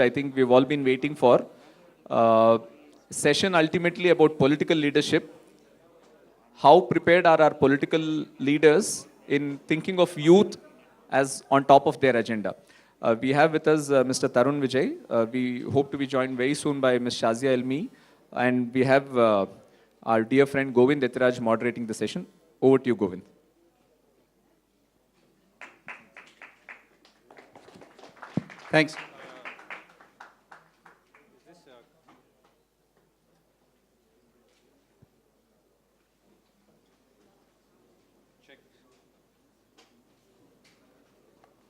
I think we've all been waiting for. Uh, Session ultimately about political leadership. How prepared are our political leaders in thinking of youth as on top of their agenda? We have with us Mr. Tarun Vijay. We hope to be joined very soon by Ms. Shazia Elmi. And we have our dear friend Govind Etiraj moderating the session. Over to you, Govind. Thanks.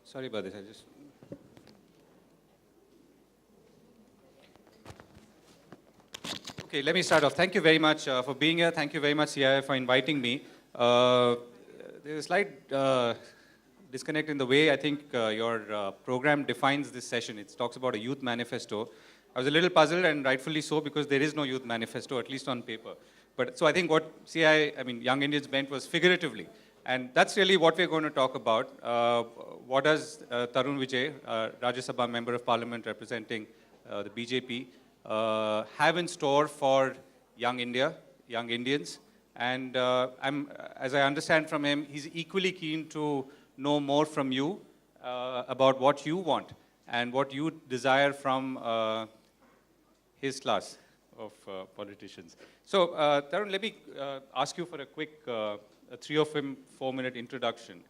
Sorry about this. Okay, let me start off. Thank you very much for being here. Thank you very much, CII, for inviting me. There's a slight disconnect in the way I think your program defines this session. It talks about a youth manifesto. I was a little puzzled, and rightfully so, because there is no youth manifesto, at least on paper. But so I think what Young Indians meant was figuratively. And that's really what we're going to talk about. What does Tarun Vijay, Rajya Sabha Member of Parliament representing the BJP, have in store for young India, young Indians? And as I understand from him, he's equally keen to know more from you about what you want and what you desire from his class of politicians. So, Tarun, let me ask you for a quick a 3 or 4 minute introduction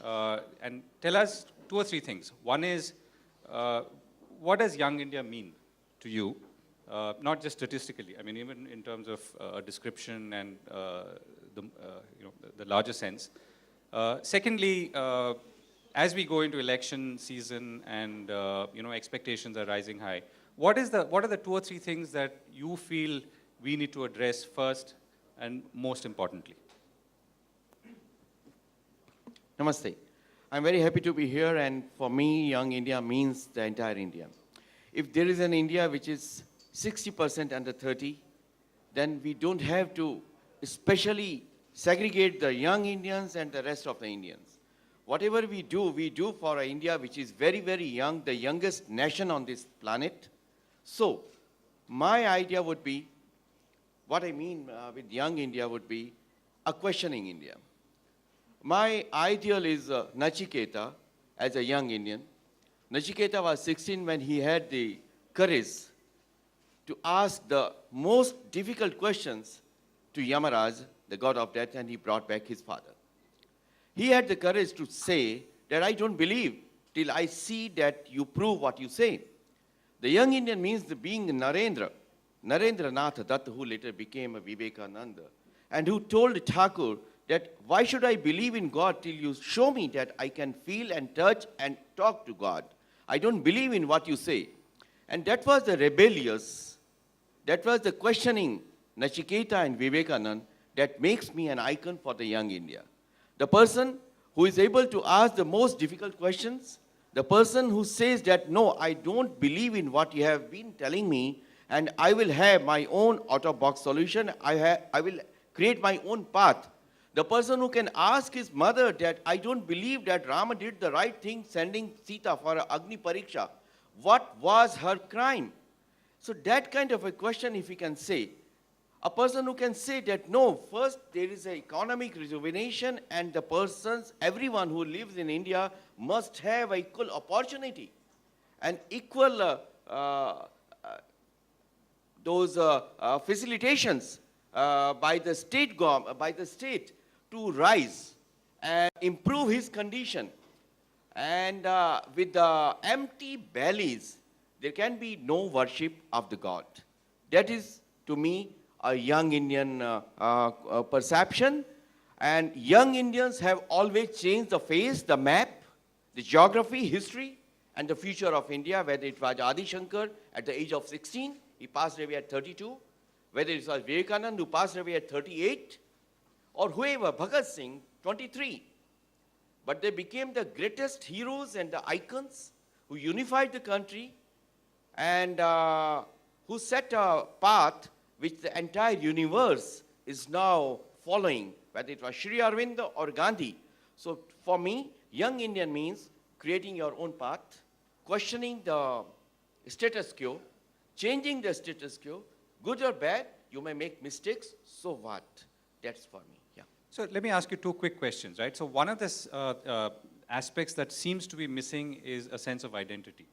and tell us 2 or 3 things. One is, what does Young India mean to you? Not just statistically, I mean, even in terms of description and the larger sense. Secondly, as we go into election season and expectations are rising high, what are the 2 or 3 things that you feel we need to address first and most importantly? Namaste. I'm very happy to be here, and for me, Young India means the entire India. If there is an India which is 60% under 30, then we don't have to especially segregate the young Indians and the rest of the Indians. Whatever we do for an India which is very, very young, the youngest nation on this planet. So, my idea would be, what I mean with Young India would be a questioning India. My ideal is Nachiketa as a young Indian. Nachiketa was 16 when he had the courage to ask the most difficult questions to Yamaraj, the god of death, and he brought back his father. He had the courage to say that I don't believe till I see that you prove what you say. The young Indian means the being Narendra, Narendranath Dutt, who later became a Vivekananda, and who told Thakur that why should I believe in God till you show me that I can feel and touch and talk to God. I don't believe in what you say. And that was the rebellious, that was the questioning Nachiketa and Vivekananda that makes me an icon for the young India. The person who is able to ask the most difficult questions, the person who says that no, I don't believe in what you have been telling me, and I will have my own out-of-box solution, I will create my own path. The person who can ask his mother that I don't believe that Rama did the right thing sending Sita for Agni Pariksha. What was her crime? So that kind of a question, if he can say, a person who can say that no, first there is an economic rejuvenation and the persons, everyone who lives in India must have equal opportunity and equal facilitations by the state to rise and improve his condition. And with the empty bellies, there can be no worship of the God. That is, to me, a young Indian perception. And young Indians have always changed the face, the map, the geography, history, and the future of India, whether it was Adi Shankar at the age of 16, he passed away at 32, whether it was Vivekananda who passed away at 38, or whoever, Bhagat Singh, 23. But they became the greatest heroes and the icons who unified the country and who set a path which the entire universe is now following, whether it was Sri Aurobindo or Gandhi. So for me, young Indian means creating your own path, questioning the status quo, changing the status quo, good or bad, you may make mistakes, so what? That's for me, yeah. So let me ask you two quick questions, right? So one of the aspects that seems to be missing is a sense of identity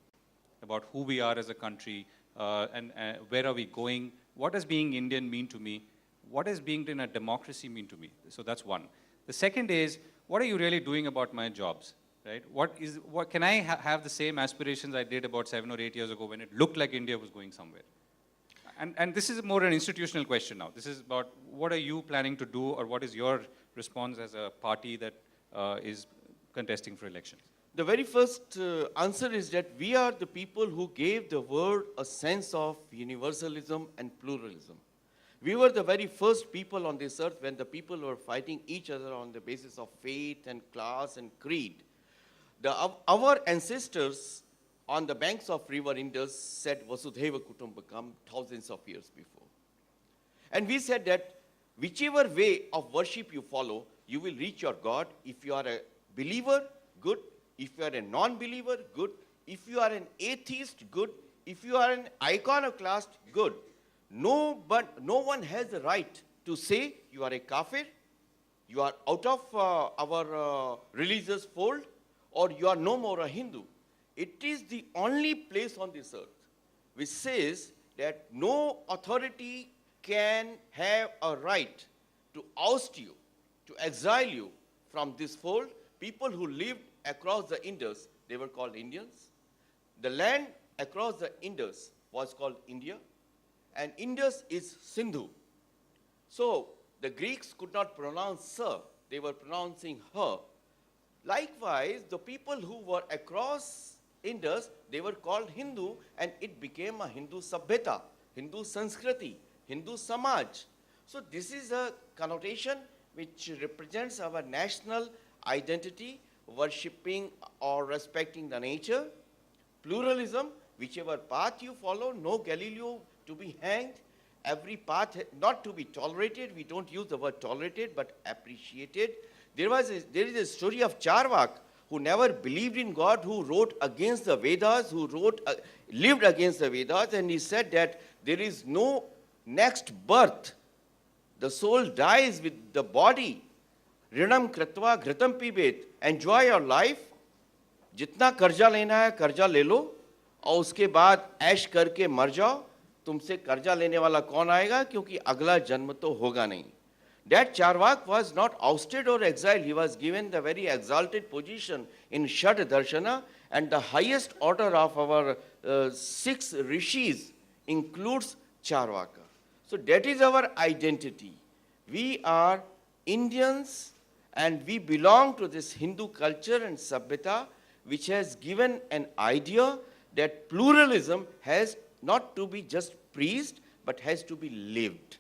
about who we are as a country and where are we going. What does being Indian mean to me? What does being in a democracy mean to me? So that's one. The second is, what are you really doing about my jobs, right? What can I have the same aspirations I did about 7 or 8 years ago when it looked like India was going somewhere? And this is more an institutional question now. This is about what are you planning to do, or what is your response as a party that is contesting for elections? The very first answer is that we are the people who gave the world a sense of universalism and pluralism. We were the very first people on this earth when the people were fighting each other on the basis of faith and class and creed. Our ancestors on the banks of river Indus said Vasudhaiva Kutumbakam thousands of years before. And we said that whichever way of worship you follow, you will reach your God. If you are a believer, good. If you are a non-believer, good. If you are an atheist, good. If you are an iconoclast, good. No one has the right to say you are a kafir, you are out of our religious fold, or you are no more a Hindu. It is the only place on this earth which says that no authority can have a right to oust you, to exile you from this fold. People who lived across the Indus, they were called Indians. The land across the Indus was called India. And Indus is Sindhu. So the Greeks could not pronounce sir, they were pronouncing her. Likewise, the people who were across Indus, they were called Hindu, and it became a Hindu Sabhyata, Hindu Sanskriti, Hindu Samaj. So this is a connotation which represents our national identity, worshipping or respecting the nature, pluralism, whichever path you follow, no Galileo to be hanged, every path not to be tolerated. We don't use the word tolerated, but appreciated. There is a story of Charvak, who never believed in God, who wrote against the Vedas, who lived against the Vedas, and he said that there is no next birth. The soul dies with the body. Rinam kritva ghritam pibet. Enjoy your life. जितना कर्जा लेना है कर्जा ले लो और उसके बाद ऐश करके मर जाओ. तुमसे कर्जा लेने वाला कौन आएगा, क्योंकि अगला जन्म तो होगा नहीं. That Charvak was not ousted or exiled. He was given the very exalted position in Shad Darshana, and the highest order of our 6 rishis includes Charvaka. So that is our identity. We are Indians, and we belong to this Hindu culture and Sabhyata, which has given an idea that pluralism has not to be just preached, but has to be lived.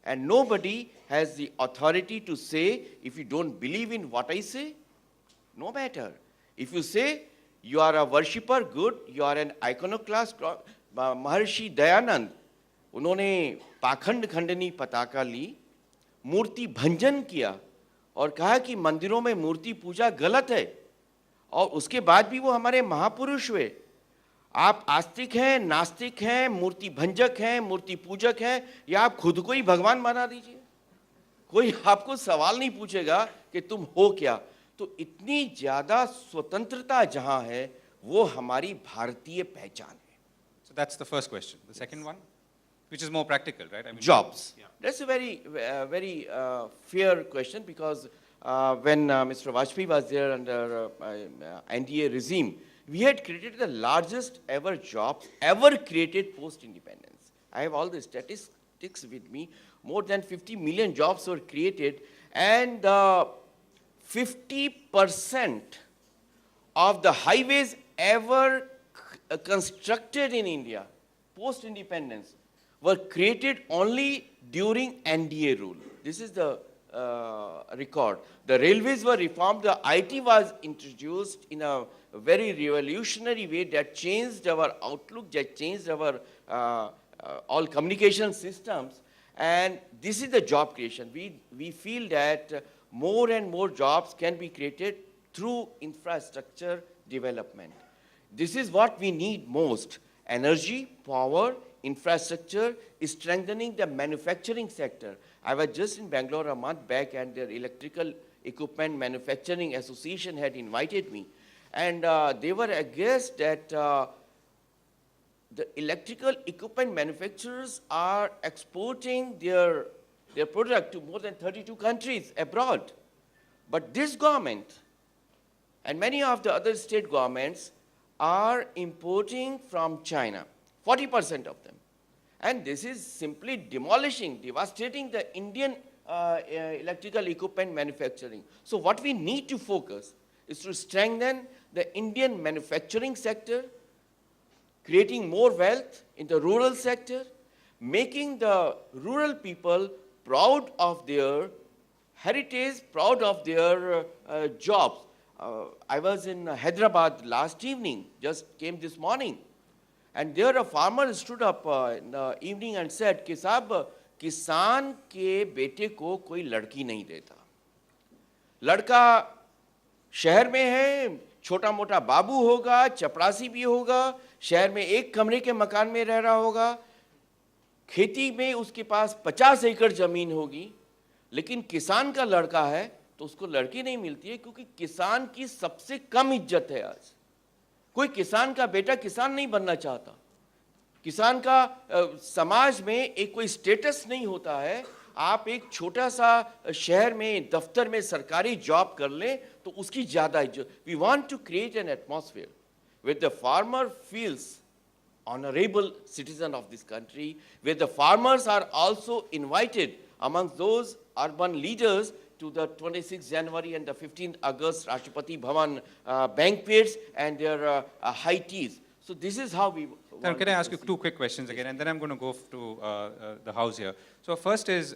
And nobody has the authority to say, if you don't believe in what I say, no matter. If you say you are a worshipper, good, you are an iconoclast. Maharshi Dayanand, उन्होंने पाखंड खंडनी पताका ली, मूर्ति भंजन किया और कहा कि मंदिरों में मूर्ति पूजा गलत है, और उसके बाद भी वो हमारे महापुरुष हुए. आप आस्तिक हैं, नास्तिक हैं, मूर्ति भंजक हैं, मूर्ति पूजक हैं, या आप खुद को ही भगवान बना दीजिए. कोई आपको सवाल नहीं पूछेगा कि तुम हो क्या. तो इतनी ज्यादा स्वतंत्रता जहां है, वो हमारी भारतीय पहचान है. So that's the first question. The second one, which is more practical, right? I mean, Jobs. Yeah. That's a very fair question, because when Mr. Vajpayee was there under NDA regime, we had created the largest ever jobs ever created post-independence. I have all the statistics with me. More than 50 million jobs were created, and 50% of the highways ever constructed in India post-independence were created only during NDA rule. This is the record. The railways were reformed, the IT was introduced in a very revolutionary way that changed our outlook, that changed our all communication systems, and this is the job creation. We feel that more and more jobs can be created through infrastructure development. This is what we need most. energy, power, infrastructure, strengthening the manufacturing sector. I was just in Bangalore a month back, and their Electrical Equipment Manufacturing Association had invited me. And they were aghast that the electrical equipment manufacturers are exporting their product to more than 32 countries abroad. But this government and many of the other state governments are importing from China, 40% of them. And this is simply demolishing, devastating the Indian electrical equipment manufacturing. So what we need to focus is to strengthen the Indian manufacturing sector, creating more wealth in the rural sector, making the rural people proud of their heritage, proud of their jobs. I was in Hyderabad last evening, just came this morning, and there a farmer stood up in the evening and said, कि साहब किसान के बेटे को कोई लड़की नहीं देता. लड़का शहर में है, छोटा मोटा बाबू होगा, चपरासी भी होगा, शहर में एक कमरे के मकान में रह रहा होगा, खेती में उसके पास 50 एकड़ जमीन होगी, लेकिन किसान का लड़का है तो उसको लड़की नहीं मिलती है, क्योंकि किसान की सबसे कम इज्जत है आज. कोई किसान का बेटा किसान नहीं बनना चाहता. किसान का समाज में एक कोई स्टेटस नहीं होता है. आप एक छोटा सा शहर में दफ्तर में सरकारी जॉब कर लें तो उसकी ज्यादा इज्जत. We want to create an atmosphere where the farmer feels honorable citizen of this country, where the farmers are also invited among those urban leaders to the 26th January and the 15th August Rashtrapati Bhavan banquets and their high teas. So this is how we... Sir, can I ask you two quick questions again, and then I'm going to go to the house here. So first is,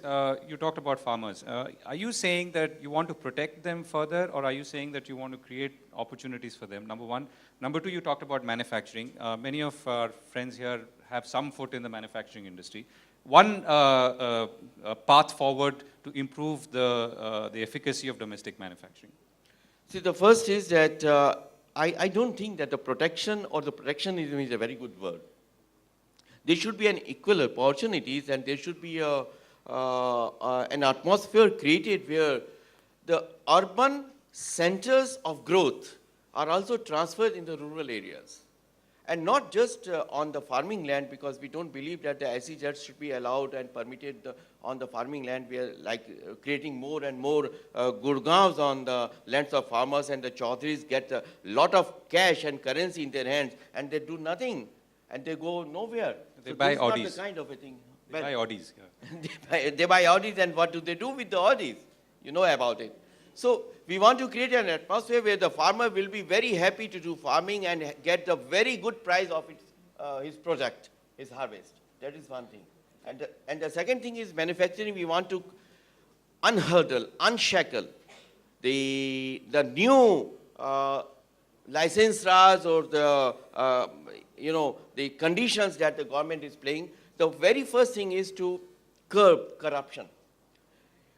you talked about farmers. Are you saying that you want to protect them further, or are you saying that you want to create opportunities for them, number one? Number two, you talked about manufacturing. Many of our friends here have some foot in the manufacturing industry. One path forward to improve the efficacy of domestic manufacturing. See, the first is that I don't think that the protection or the protectionism is a very good word. There should be an equal opportunities, and there should be an atmosphere created where the urban centers of growth are also transferred in the rural areas. And not just on the farming land, because we don't believe that the SEZs should be allowed and permitted on the farming land. We are like creating more and more gurgavs on the lands of farmers, and the Chaudhries get a lot of cash and currency in their hands, and they do nothing, and they go nowhere. They So buy this is not Audis. the kind of a thing. They buy Audis. Yeah. They buy Audis, and what do they do with the Audis? You know about it. So we want to create an atmosphere where the farmer will be very happy to do farming and get a very good price of his product, his harvest. That is one thing. And the second thing is manufacturing. We want to unhurdle, unshackle the new license laws or the conditions that the government is playing. The very first thing is to curb corruption.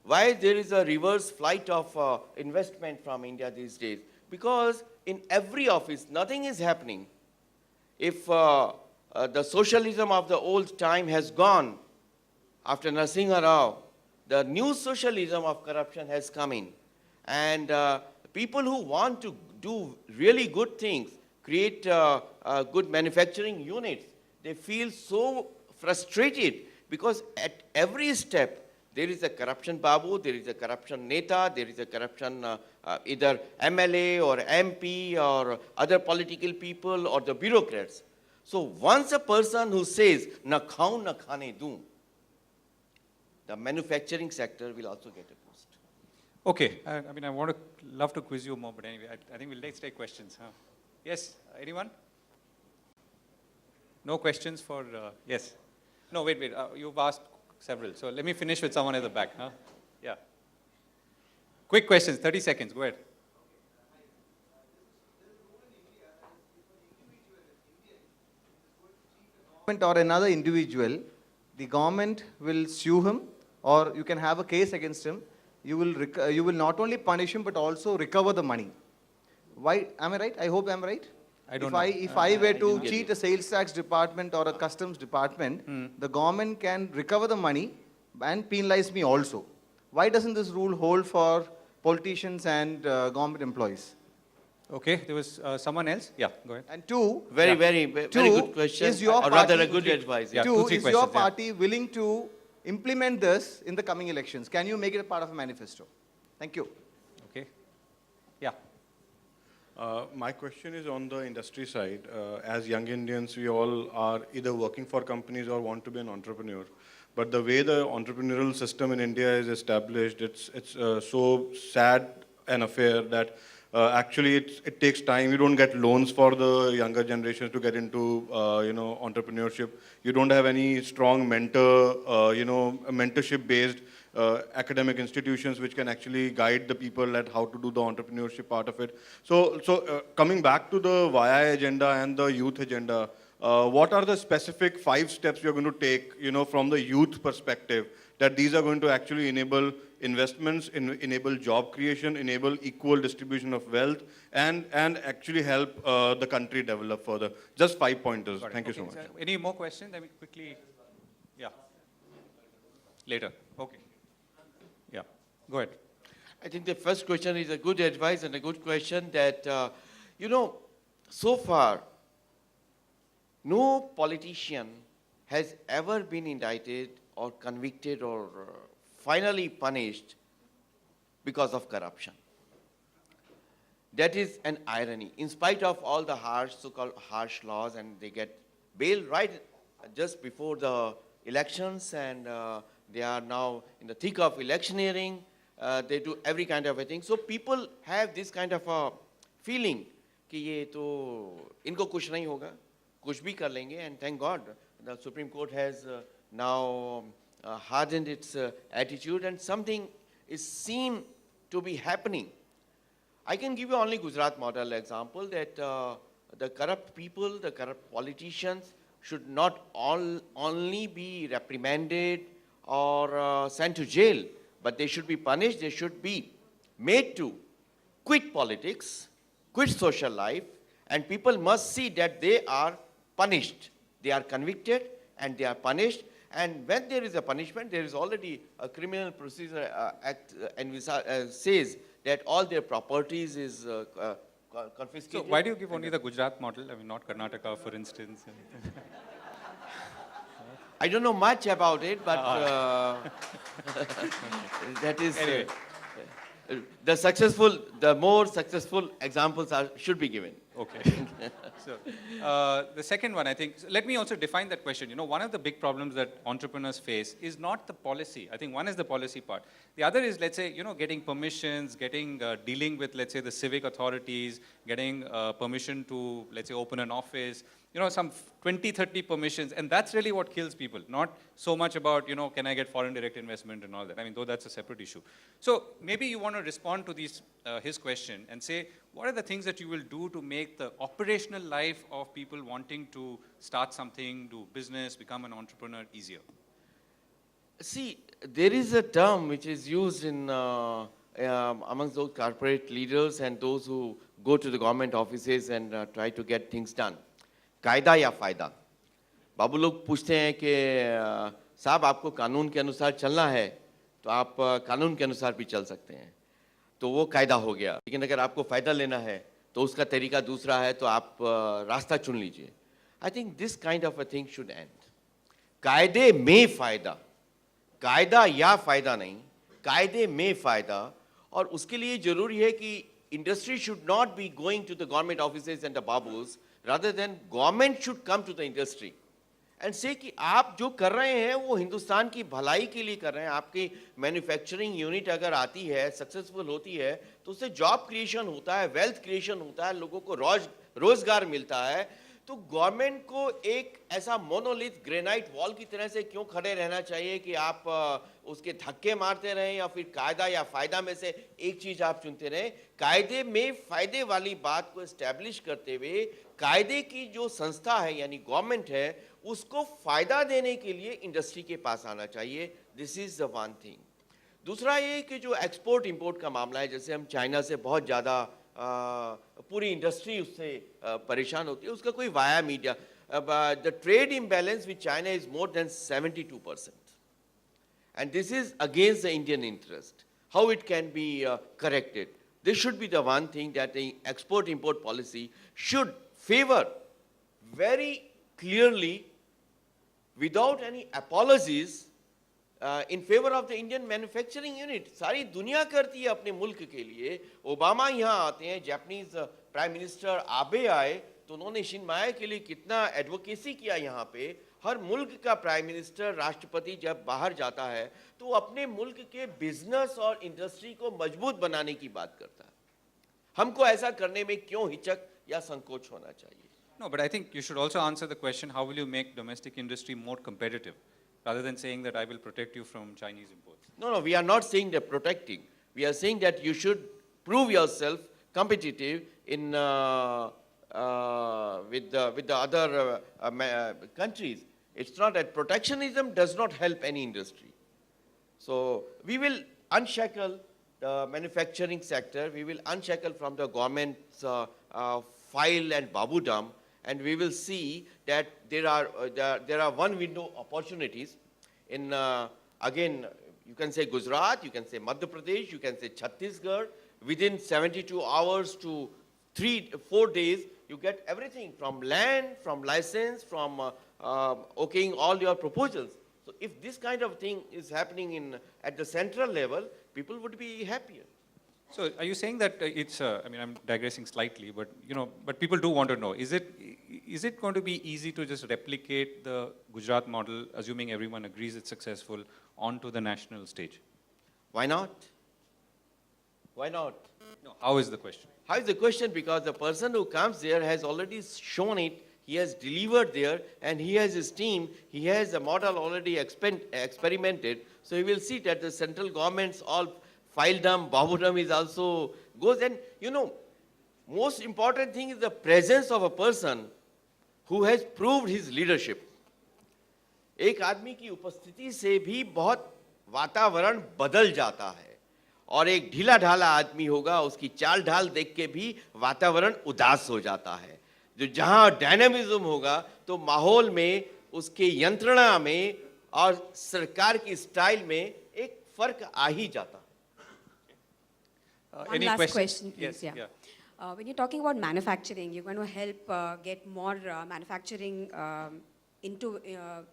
Why there is a reverse flight of investment from India these days? Because in every office, nothing is happening. If the socialism of the old time has gone after Narasimha Rao, the new socialism of corruption has come in. And people who want to do really good things, create good manufacturing units, they feel so frustrated because at every step, there is a corruption babu, there is a corruption neta, there is a corruption either MLA or MP or other political people or the bureaucrats. So once a person who says, na khaun na khane doon, the manufacturing sector will also get a boost. Okay, I mean, I love to quiz you more, but anyway, I think let's take questions. Huh? Yes, anyone? No questions for, yes. No, wait, you've asked several. So let me finish with someone at the back. Huh? Yeah. Quick questions, 30 seconds, go ahead. Or another individual, the government will sue him, or you can have a case against him. You will not only punish him, but also recover the money. Why? Am I right? I hope I'm right. I don't If I were to didn't get cheat it. a sales tax department or a customs department, the government can recover the money and penalize me also. Why doesn't this rule hold for politicians and government employees? Okay, there was someone else? Yeah, go ahead. And two, Very good question. is your or rather, a party- good advice. Yeah, two, two, three is your questions, yeah. party willing to implement this in the coming elections? Can you make it a part of a manifesto? Thank you. Okay. Yeah. My question is on the industry side. As young Indians, we all are either working for companies or want to be an entrepreneur. But the way the entrepreneurial system in India is established, it's so sad an affair that actually it takes time. You don't get loans for the younger generations to get into entrepreneurship. You don't have any strong mentorship based academic institutions which can actually guide the people at how to do the entrepreneurship part of it. So coming back to the YI agenda and the youth agenda, what are the specific 5 steps you're going to take, from the youth perspective, that these are going to actually enable investments, enable job creation, enable equal distribution of wealth, and actually help the country develop further? Just 5 pointers. Got it. Thank you so Okay, much. sir. Any more questions? I mean, quickly. Yeah. Later. Okay. Yeah. Go ahead. I think the first question is a good advice and a good question that, so far, no politician has ever been indicted or convicted or finally punished because of corruption. That is an irony. In spite of all the so-called harsh laws, and they get bail right just before the elections, and they are now in the thick of electioneering. They do every kind of a thing. So people have this kind of a feeling कि ये तो इनको कुछ नहीं होगा, कुछ भी कर लेंगे. And thank God, the Supreme Court has now hardened its attitude, and something is seen to be happening. I can give you only Gujarat model example that the corrupt people, the corrupt politicians should not only be reprimanded or sent to jail, but they should be punished. They should be made to quit politics, quit social life, and people must see that they are punished. They are convicted and they are punished. And when there is a punishment, there is already a criminal procedure act says that all their properties is confiscated. So why do you give only the Gujarat model? I mean, not Karnataka, for instance. I don't know much about it, but that is Anyway. the more successful examples should be given. Okay. So, the second one, I think, so let me also define that question. One of the big problems that entrepreneurs face is not the policy. I think one is the policy part. The other is, let's say, getting permissions, dealing with, let's say, the civic authorities, getting permission to, let's say, open an office, some 20, 30 permissions. And that's really what kills people. Not so much about, can I get foreign direct investment and all that. I mean, though that's a separate issue. So maybe you want to respond to his question and say, what are the things that you will do to make the operational life of people wanting to start something, do business, become an entrepreneur easier? See, there is a term which is used in amongst those corporate leaders and those who go to the government offices and try to get things done. कायदा या फायदा. बाबू लोग पूछते हैं कि साहब आपको कानून के अनुसार चलना है तो आप कानून के अनुसार भी चल सकते हैं, तो वो कायदा हो गया. लेकिन अगर आपको फ़ायदा लेना है तो उसका तरीका दूसरा है, तो आप रास्ता चुन लीजिए. I think this kind of a thing should and. कायदे में फ़ायदा, कायदा या फ़ायदा नहीं, कायदे में फ़ायदा. और उसके लिए ज़रूरी है कि industry should not be going to the government offices and the babus, rather than government should come to the industry and say कि आप जो कर रहे हैं वो हिंदुस्तान की भलाई के लिए कर रहे हैं. आपकी मैन्युफैक्चरिंग यूनिट अगर आती है, सक्सेसफुल होती है, तो उससे जॉब क्रिएशन होता है, वेल्थ क्रिएशन होता है, लोगों को रोजगार मिलता है. तो गवर्नमेंट को एक ऐसा मोनोलिथ ग्रेनाइट वॉल की तरह से क्यों खड़े रहना चाहिए कि आप उसके धक्के मारते रहें या फिर कायदा या फायदा में से एक चीज आप चुनते रहें. कायदे में फायदे वाली बात को एस्टैब्लिश करते हुए कायदे की जो संस्था है यानी गवर्नमेंट है, उसको फायदा देने के लिए इंडस्ट्री के पास आना चाहिए. This is the one thing. दूसरा ये कि जो एक्सपोर्ट इंपोर्ट का मामला है, जैसे हम चाइना से बहुत ज़्यादा पूरी इंडस्ट्री उससे परेशान होती है, उसका कोई via media. The trade imbalance with China is more than 72%. And this is against the Indian interest. How it can be corrected? This should be the one thing that the export-import policy should favor very clearly, without any apologies, in favor of the Indian manufacturing unit. सारी दुनिया करती है अपने मुल्क के लिए. Obama यहाँ आते हैं, जापानीज प्राइम मिनिस्टर आबे आए, तो उन्होंने शिनमाया के लिए कितना एडवोकेसी किया यहाँ पे. हर मुल्क का प्राइम मिनिस्टर, राष्ट्रपति जब बाहर जाता है तो अपने मुल्क के बिजनेस और इंडस्ट्री को मजबूत बनाने की बात करता है. हमको ऐसा करने में क्यों हिचक या संकोच होना चाहिए? No, but I think you should also answer the question, how will you make domestic industry more competitive, rather than saying that I will protect you from Chinese imports? No, we are not saying that protecting. We are saying that you should prove yourself competitive in with the other countries. It's not that protectionism does not help any industry. So we will unshackle the manufacturing sector. We will unshackle from the government's file and babudam, and we will see that there are one window opportunities in again, you can say Gujarat, you can say Madhya Pradesh, you can say Chhattisgarh. Within 72 hours to 3-4 days, you get everything from land, from license, from okaying all your proposals. So if this kind of thing is happening at the central level, people would be happier. So are you saying that it's, I mean, I'm digressing slightly, but, but people do want to know, is it going to be easy to just replicate the Gujarat model, assuming everyone agrees it's successful, onto the national stage? Why not? Why not? No, how is the question? How is the question? Because the person who comes there has already shown it, he has delivered there, and he has his team, he has the model already experimented, so he will see that the central governments all filedom, babudam is also goes, and most important thing is the presence of a person who has proved his leadership. एक आदमी की उपस्थिति से भी बहुत वातावरण बदल जाता है, और एक ढीला ढाला आदमी होगा, उसकी चाल ढाल देख के भी वातावरण उदास हो जाता है. जो जहां डायनामिज्म होगा तो माहौल में, उसके यंत्रणा में और सरकार की स्टाइल में एक फर्क आ ही जाता है. One Any last question? question, please. Yes, Yeah. When you're talking about manufacturing, you're going to help get more manufacturing into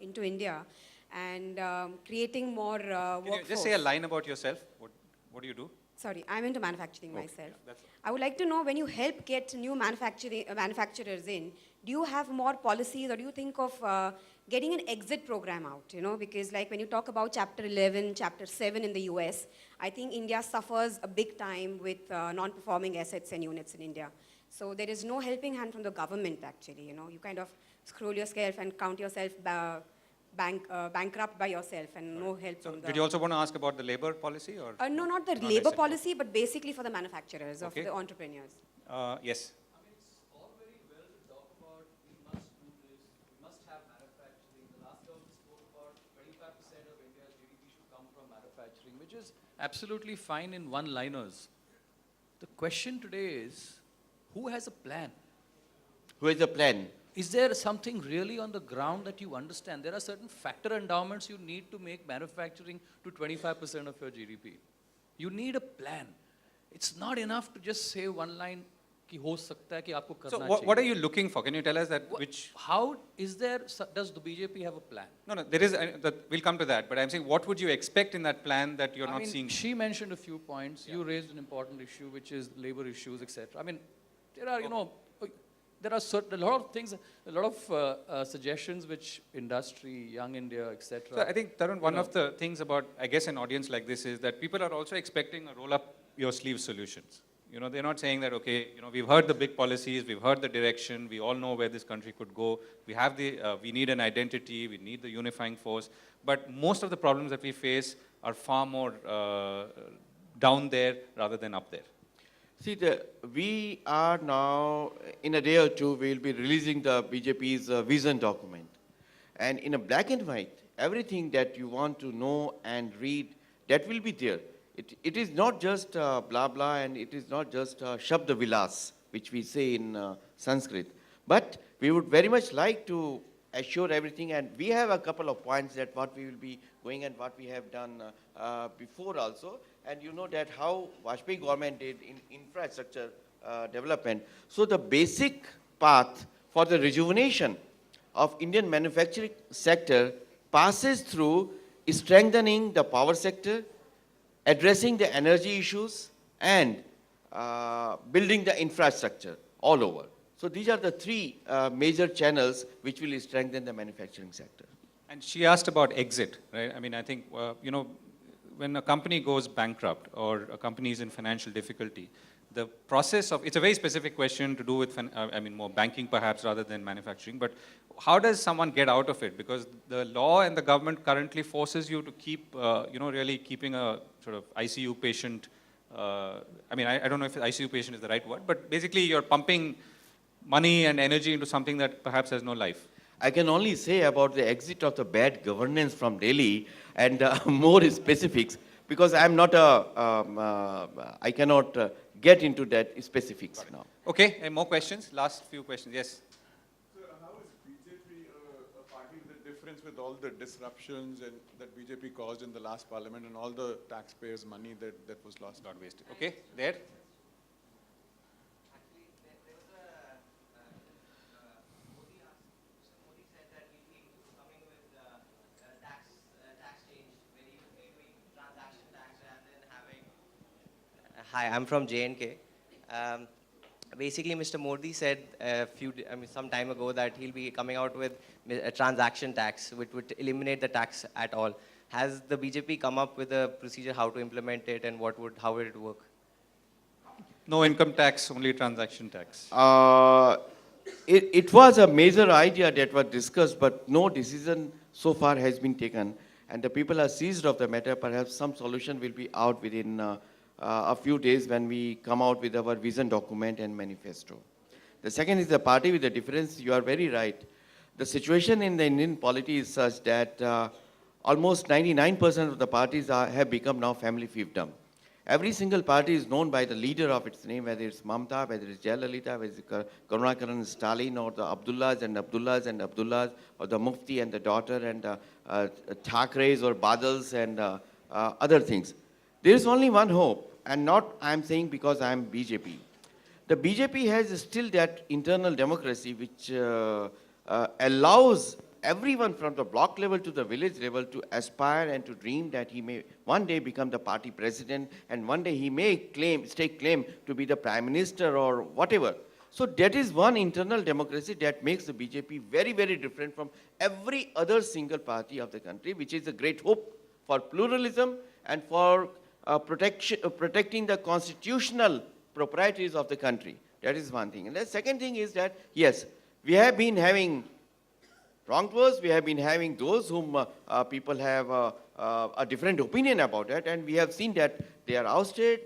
India and creating more Can you workforce. just say a line about yourself? What do you do? Sorry, I'm into manufacturing myself. yeah, that's all. I would like to know, when you help get new manufacturers in, do you have more policies, or do you think of getting an exit program out? Because like when you talk about Chapter 11, Chapter 7 in the US, I think India suffers a big time with non-performing assets and units in India. So there is no helping hand from the government actually. You kind of scroll yourself and count yourself bankrupt by yourself, and no help So from the... did you also want to ask about the labor policy, or? No, not the Not labor necessarily. policy, but basically for the manufacturers, Okay. of the entrepreneurs. Yes. I mean, it's all very well to talk about we must do this, we must have manufacturing. The last term we spoke about 25% of India's GDP should come from manufacturing, which is absolutely fine in one-liners. The question today is, who has a plan? Who has a plan? Is there something really on the ground that you understand? There are certain factor endowments you need to make manufacturing to 25% of your GDP. You need a plan. It's not enough to just say one line, कि हो सकता है कि आपको करना So चाहिए. what are you looking for? Can you tell us that How is there, does the BJP have a plan? No, there is, we'll come to that, but I'm saying what would you expect in that plan that you're I not mean, seeing? she mentioned a few points. You raised an important issue, which is labor issues, etc. I mean, there are, there are a lot of things, a lot of suggestions which industry, Young India, etc. So I think, Tarun, one of the things about, I guess, an audience like this is that people are also expecting a roll-up-your-sleeve solutions. They're not saying that, okay, we've heard the big policies, we've heard the direction, we all know where this country could go, we have we need an identity, we need the unifying force, but most of the problems that we face are far more down there rather than up there. See, we are now, in a day or two, we will be releasing the BJP's vision document. And in a black and white, everything that you want to know and read, that will be there. It is not just blah blah, and it is not just Shabda Vilas, which we say in Sanskrit. But we would very much like to assure everything, and we have a couple of points that what we will be going and what we have done before also. And you know that how Vajpayee government did in infrastructure development. So the basic path for the rejuvenation of Indian manufacturing sector passes through strengthening the power sector, addressing the energy issues, and building the infrastructure all over. So these are the three major channels which will strengthen the manufacturing sector. And she asked about exit, right? I mean, I think, when a company goes bankrupt or a company is in financial difficulty, the process of, it's a very specific question to do with, more banking perhaps rather than manufacturing, but how does someone get out of it? Because the law and the government currently forces you to keep, really keeping a sort of ICU patient, I don't know if ICU patient is the right word, but basically you're pumping money and energy into something that perhaps has no life. I can only say about the exit of the bad governance from Delhi and more specifics, because I'm not I cannot get into that specifics now. Okay, and more questions? Last few questions, yes. So how is BJP a party with a difference with all the disruptions and that BJP caused in the last parliament and all the taxpayers' money that was lost? Not wasted. Okay, there. Hi, I'm from J&K. Basically, Mr. Modi said some time ago that he'll be coming out with a transaction tax, which would eliminate the tax at all. Has the BJP come up with a procedure how to implement it, and how would it work? No income tax, only transaction tax. It was a major idea that was discussed, but no decision so far has been taken. And the people are seized of the matter. Perhaps some solution will be out within a few days when we come out with our vision document and manifesto. The second is the party with the difference. You are very right. The situation in the Indian polity is such that almost 99% of the parties have become now family fiefdom. Every single party is known by the leader of its name, whether it's Mamta, whether it's Jayalalitha, whether it's Karunakaran Stalin, or the Abdullahs and Abdullahs and Abdullahs, or the Mufti and the daughter, and Thakres or Badals and other things. There is only one hope, and not I'm saying because I'm BJP. The BJP has still that internal democracy which allows everyone from the block level to the village level to aspire and to dream that he may one day become the party president, and one day he may stake claim to be the prime minister or whatever. So that is one internal democracy that makes the BJP very, very different from every other single party of the country, which is a great hope for pluralism and for protecting the constitutional proprieties of the country. That is one thing. And the second thing is that, yes, we have been having wrongdoers, we have been having those whom people have a different opinion about it, and we have seen that they are ousted,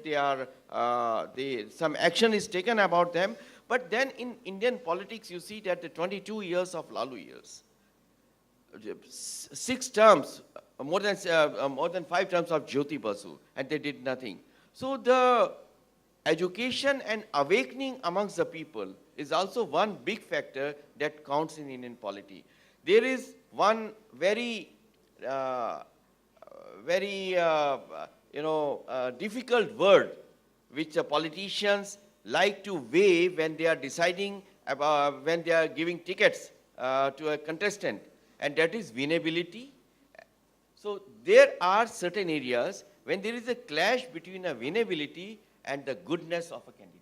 some action is taken about them. But then in Indian politics, you see that the 22 years of Lalu years, 6 terms, more than 5 terms of Jyoti Basu, and they did nothing. So the education and awakening amongst the people is also one big factor that counts in Indian polity. There is one very difficult word which the politicians like to weigh when they are deciding about, when they are giving tickets to a contestant, and that is winnability. So there are certain areas when there is a clash between a winnability and the goodness of a candidate,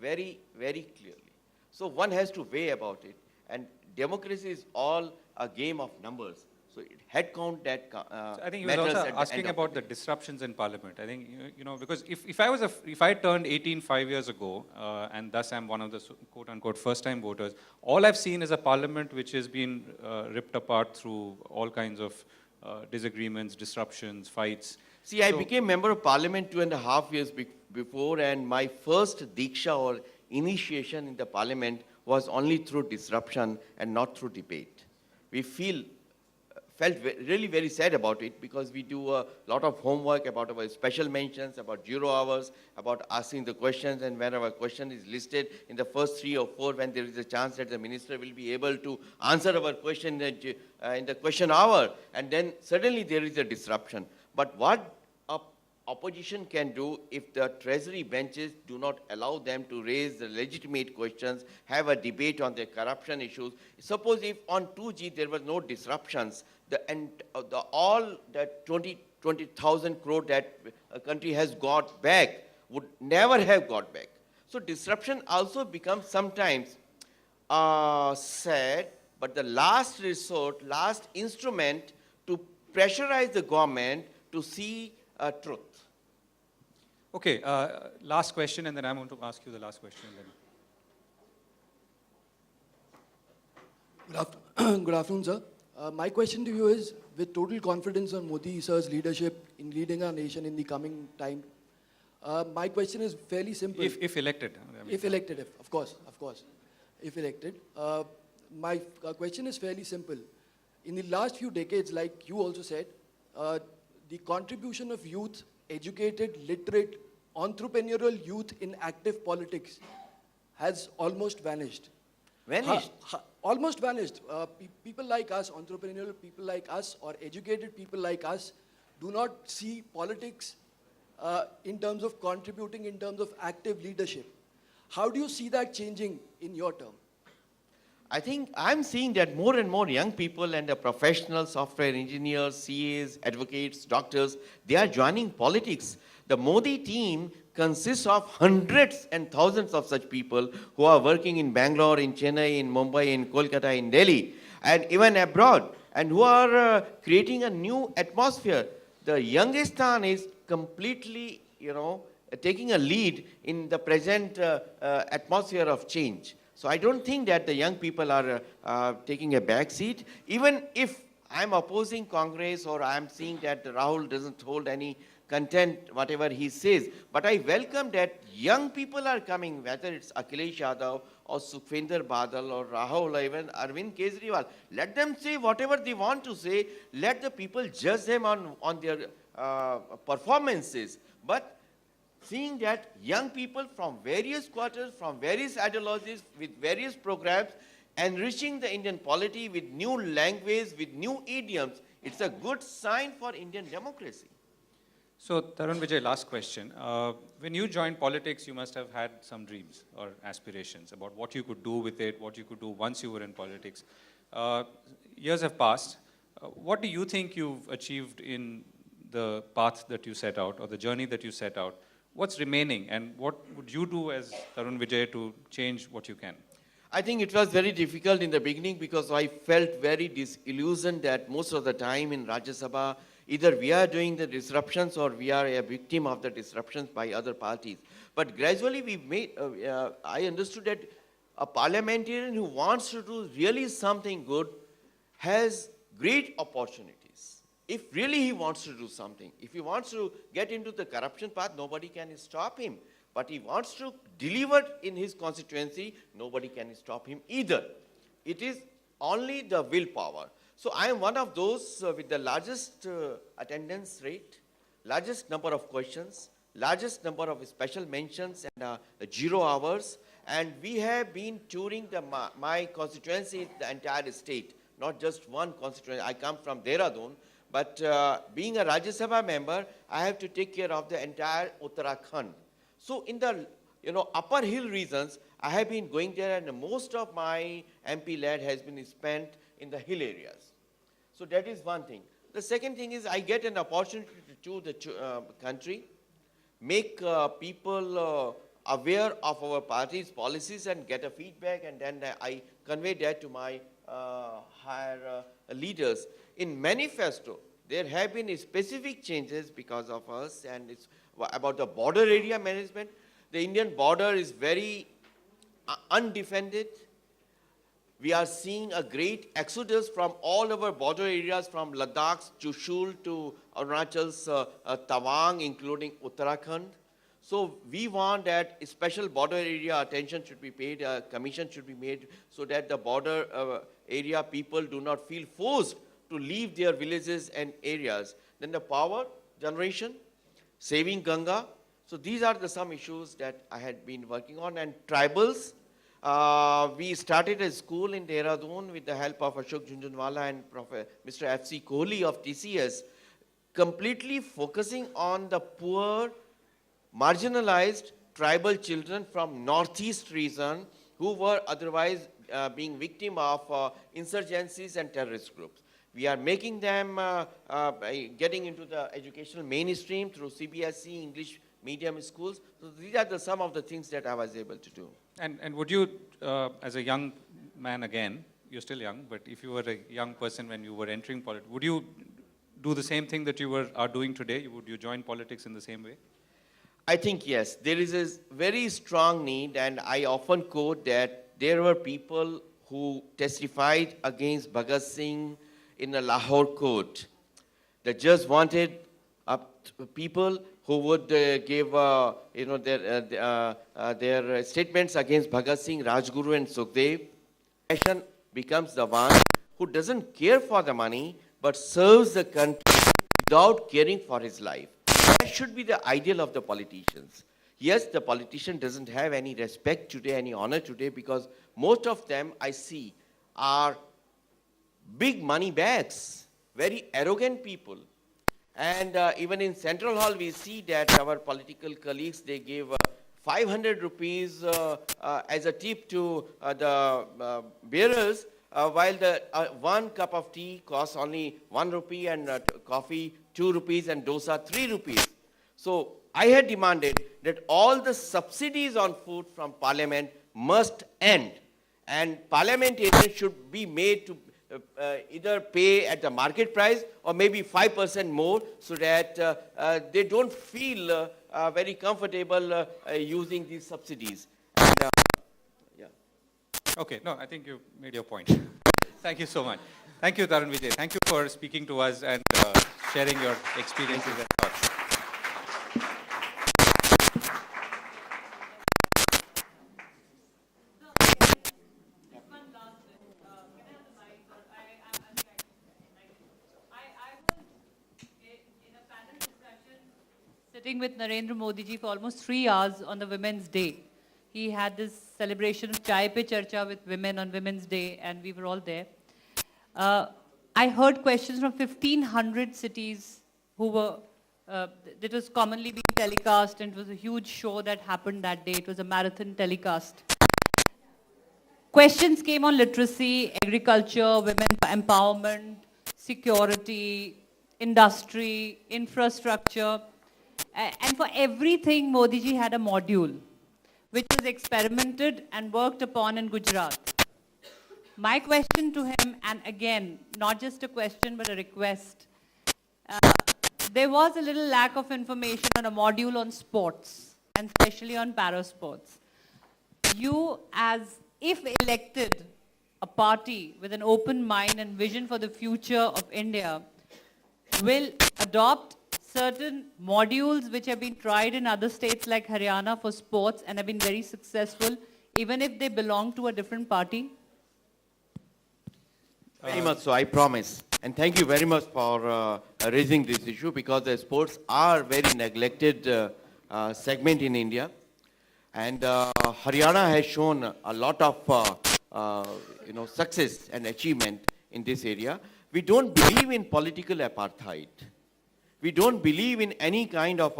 very, very clearly. So one has to weigh about it, and democracy is all a game of numbers. So head count that So I think he was matters also at the asking end of about the disruptions in parliament. I think, because if I turned 18 5 years ago, and thus I'm one of the quote unquote first time voters, all I've seen is a parliament which has been ripped apart through all kinds of disagreements, disruptions, fights. See, I became member of parliament 2.5 years before, and my first diksha or initiation in the parliament was only through disruption and not through debate. We felt really very sad about it because we do a lot of homework about our special mentions, about 0 hours, about asking the questions, and when our question is listed in the first 3 or 4, when there is a chance that the minister will be able to answer our question in the question hour, and then suddenly there is a disruption. But what opposition can do if the treasury benches do not allow them to raise the legitimate questions, have a debate on the corruption issues. Suppose if on 2G there was no disruptions, all that 20,000 crore that a country has got back would never have got back. So disruption also becomes sometimes sad, but the last resort, last instrument to pressurize the government to see truth. Okay, last question, and then I'm going to ask you the last question. Then. Good afternoon, sir. My question to you is, with total confidence on Modi sir's leadership in leading our nation in the coming time, my question is fairly simple. If elected. I mean. If elected, of course. If elected. My question is fairly simple. In the last few decades, like you also said, the contribution of youth, educated, literate, entrepreneurial youth in active politics has almost vanished. Vanished? Almost vanished. People like us, entrepreneurial people like us, or educated people like us, do not see politics in terms of contributing, in terms of active leadership. How do you see that changing in your term? I think I'm seeing that more and more young people and the professionals, software engineers, CAs, advocates, doctors, they are joining politics. The Modi team consists of hundreds and thousands of such people who are working in Bangalore, in Chennai, in Mumbai, in Kolkata, in Delhi, and even abroad, and who are creating a new atmosphere. The Youngistan is completely, taking a lead in the present atmosphere of change. So I don't think that the young people are taking a back seat. Even if I'm opposing Congress or I'm seeing that Rahul doesn't hold any content, whatever he says, but I welcome that young people are coming, whether it's Akhilesh Yadav or Sukhvinder Badal or Rahul or even Arvind Kejriwal. Let them say whatever they want to say. Let the people judge them on their performances. But seeing that young people from various quarters, from various ideologies, with various programs, enriching the Indian polity with new language, with new idioms, it's a good sign for Indian democracy. So, Tarun Vijay, last question. When you joined politics, you must have had some dreams or aspirations about what you could do with it, what you could do once you were in politics. Years have passed. What do you think you've achieved in the path that you set out or the journey that you set out? What's remaining, and what would you do as Tarun Vijay to change what you can? I think it was very difficult in the beginning because I felt very disillusioned that most of the time in Rajya Sabha, either we are doing the disruptions or we are a victim of the disruptions by other parties. But gradually I understood that a parliamentarian who wants to do really something good has great opportunities. If really he wants to do something, if he wants to get into the corruption path, nobody can stop him. But he wants to deliver in his constituency, nobody can stop him either. It is only the willpower. So I am one of those with the largest attendance rate, largest number of questions, largest number of special mentions and 0 hours. And we have been touring my constituency, the entire state, not just one constituency. I come from Dehradun. But being a Rajya Sabha member, I have to take care of the entire Uttarakhand. So in the upper hill regions, I have been going there, and most of my MP land has been spent in the hill areas. So that is one thing. The second thing is I get an opportunity to tour the country, make people aware of our party's policies and get a feedback, and then I convey that to my higher leaders. In manifesto, there have been specific changes because of us, and it's about the border area management. The Indian border is very undefended. We are seeing a great exodus from all our border areas, from Ladakh, Chushul to Arunachal's Tawang, including Uttarakhand. So we want that special border area attention should be paid, a commission should be made so that the border area people do not feel forced to leave their villages and areas. Then the power generation, saving Ganga. So these are the some issues that I had been working on. And tribals, we started a school in Dehradun with the help of Ashok Jhunjhunwala and Mr. F.C. Kohli of TCS, completely focusing on the poor, marginalized tribal children from northeast region who were otherwise being victim of insurgencies and terrorist groups. We are making them getting into the educational mainstream through CBSE, English medium schools. So these are some of the things that I was able to do. And would you, as a young man again, you're still young, but if you were a young person when you were entering politics, would you do the same thing that you are doing today? Would you join politics in the same way? I think yes, there is a very strong need, and I often quote that there were people who testified against Bhagat Singh in a Lahore court. The judge wanted people who would give their statements against Bhagat Singh, Rajguru and Sukhdev. Passion becomes the one who doesn't care for the money but serves the country without caring for his life. That should be the ideal of the politicians. Yes, the politician doesn't have any respect today, any honor today, because most of them I see are big money bags, very arrogant people. And even in Central Hall, we see that our political colleagues, they give 500 rupees as a tip to the bearers, while the one cup of tea costs only 1 rupee and coffee 2 rupees and dosa 3 rupees. So I had demanded that all the subsidies on food from Parliament must end, and parliamentarians should be made to either pay at the market price or maybe 5% more, so that they don't feel very comfortable using these subsidies. And, yeah. Okay, no, I think you made your point. Thank you so much. Thank you, Tarun Vijay. Thank you for speaking to us and sharing your experiences and thoughts. Sitting with Narendra Modi ji for almost 3 hours on the Women's Day. He had this celebration of Chai Pe Charcha with women on Women's Day, and we were all there. I heard questions from 1,500 cities who were, it was commonly being telecast, and it was a huge show that happened that day. It was a marathon telecast. Questions came on literacy, agriculture, women empowerment, security, industry, infrastructure. And for everything, Modi ji had a module, which was experimented and worked upon in Gujarat. My question to him, and again, not just a question, but a request. There was a little lack of information on a module on sports, and especially on parasports. You, as if elected, a party with an open mind and vision for the future of India, will adopt certain modules which have been tried in other states like Haryana for sports and have been very successful, even if they belong to a different party? Very much so, I promise. And thank you very much for raising this issue, because the sports are very neglected segment in India. And Haryana has shown a lot of success and achievement in this area. We don't believe in political apartheid. We don't believe in any kind of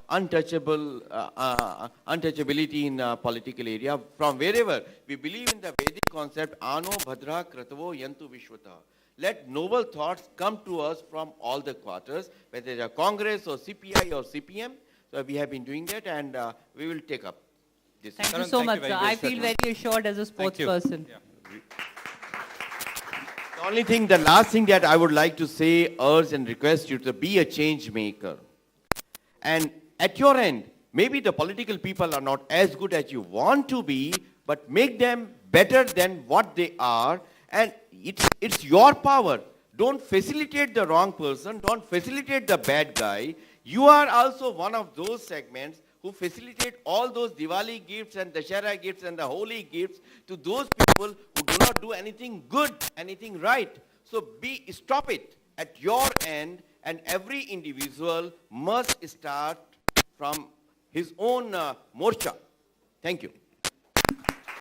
untouchability in political area from wherever. We believe in the Vedic concept, Ano Bhadra Kratavo Yantu Vishwata. Let noble thoughts come to us from all the quarters, whether it's a Congress or CPI or CPM. So we have been doing that, and we will take up this. Thank you so much, sir. I feel very assured as a sports person. Yeah. The only thing, the last thing that I would like to say, urge and request you to be a change maker. And at your end, maybe the political people are not as good as you want to be, but make them better than what they are. And it's your power. Don't facilitate the wrong person. Don't facilitate the bad guy. You are also one of those segments who facilitate all those Diwali gifts and Dashera gifts and the holy gifts to those people who do not do anything good, anything right. So stop it at your end, and every individual must start from his own morcha. Thank you.